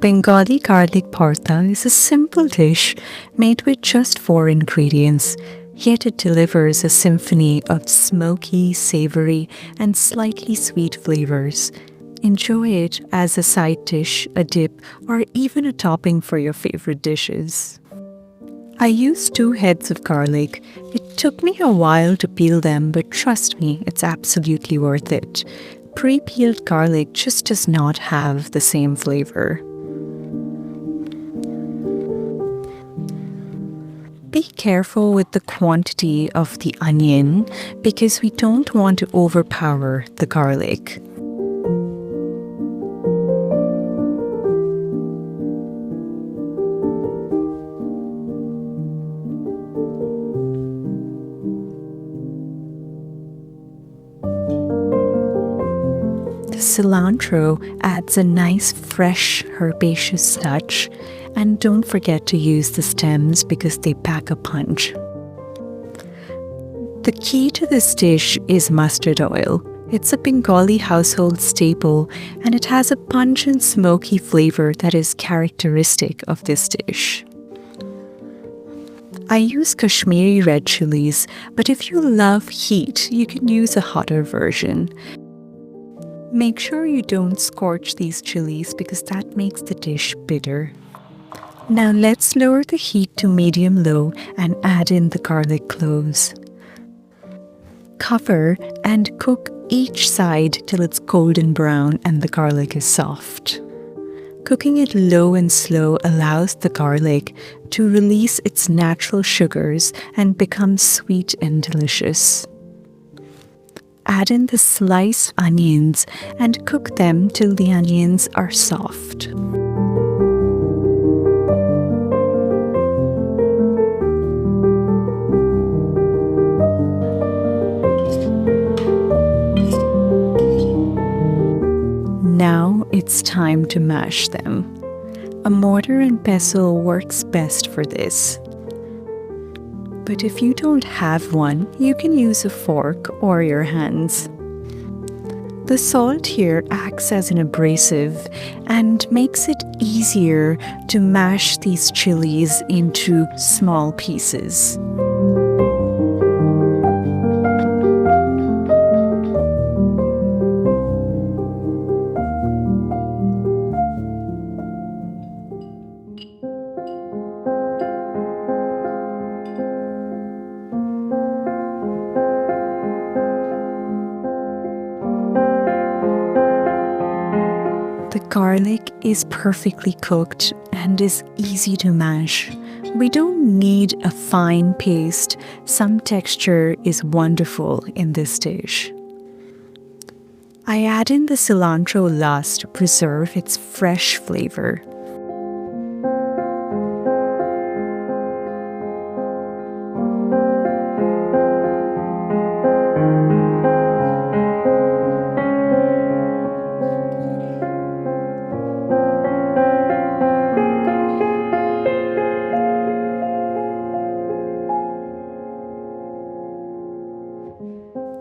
Bengali garlic bhorta is a simple dish made with just four ingredients, yet it delivers a symphony of smoky, savory, and slightly sweet flavors. Enjoy it as a side dish, a dip, or even a topping for your favorite dishes. I used 2 heads of garlic. It took me a while to peel them, but trust me, it's absolutely worth it. Pre-peeled garlic just does not have the same flavor. Be careful with the quantity of the onion because we don't want to overpower the garlic. The cilantro adds a nice fresh herbaceous touch, and don't forget to use the stems because they pack a punch. The key to this dish is mustard oil. It's a Bengali household staple and it has a pungent smoky flavor that is characteristic of this dish. I use Kashmiri red chilies, but if you love heat, you can use a hotter version. Make sure you don't scorch these chilies because that makes the dish bitter. Now let's lower the heat to medium-low and add in the garlic cloves. Cover and cook each side till it's golden brown and the garlic is soft. Cooking it low and slow allows the garlic to release its natural sugars and become sweet and delicious. Add in the sliced onions and cook them till the onions are soft. Now it's time to mash them. A mortar and pestle works best for this. But if you don't have one, you can use a fork or your hands. The salt here acts as an abrasive and makes it easier to mash these chilies into small pieces. The garlic is perfectly cooked and is easy to mash. We don't need a fine paste. Some texture is wonderful in this dish. I add in the cilantro last to preserve its fresh flavor.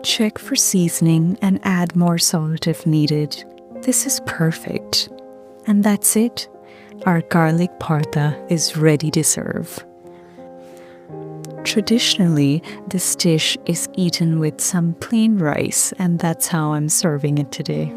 Check for seasoning and add more salt if needed. This is perfect. And that's it. Our garlic bhorta is ready to serve. Traditionally, this dish is eaten with some plain rice, and that's how I'm serving it today.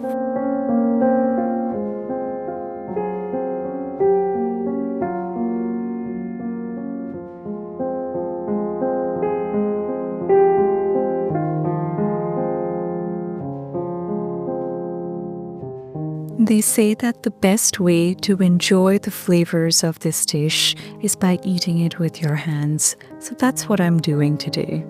They say that the best way to enjoy the flavors of this dish is by eating it with your hands. So that's what I'm doing today.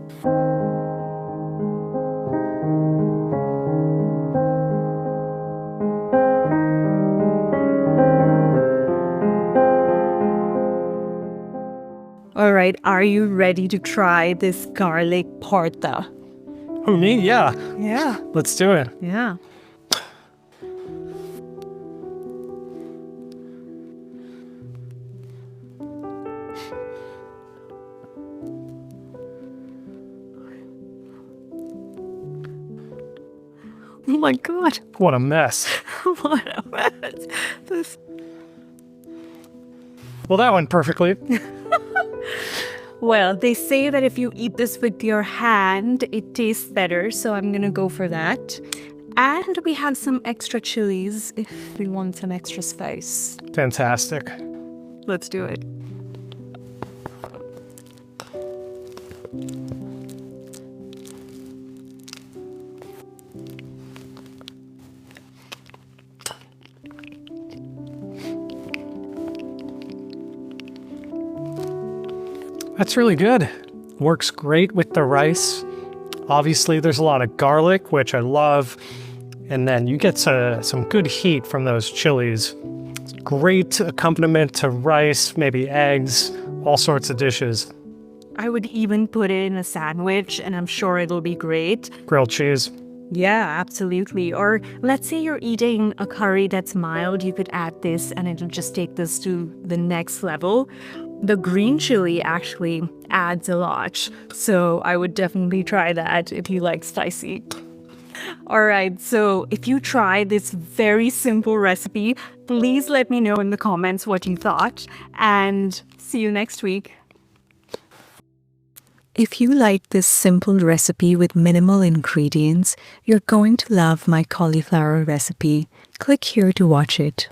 All right, are you ready to try this garlic bhorta? Oh, me? Yeah. Yeah. Let's do it. Yeah. Oh my God. What a mess. What a mess. This Well, that went perfectly. Well, they say that if you eat this with your hand, it tastes better, so I'm gonna go for that. And we have some extra chilies if we want some extra spice. Fantastic. Let's do it. That's really good. Works great with the rice. Obviously, there's a lot of garlic, which I love. And then you get some good heat from those chilies. It's a great accompaniment to rice, maybe eggs, all sorts of dishes. I would even put it in a sandwich, and I'm sure it'll be great. Grilled cheese. Yeah, absolutely. Or let's say you're eating a curry that's mild, you could add this and it'll just take this to the next level. The green chili actually adds a lot, so I would definitely try that if you like spicy. All right, so if you try this very simple recipe, please let me know in the comments what you thought, and see you next week. If you like this simple recipe with minimal ingredients, you're going to love my cauliflower recipe. Click here to watch it.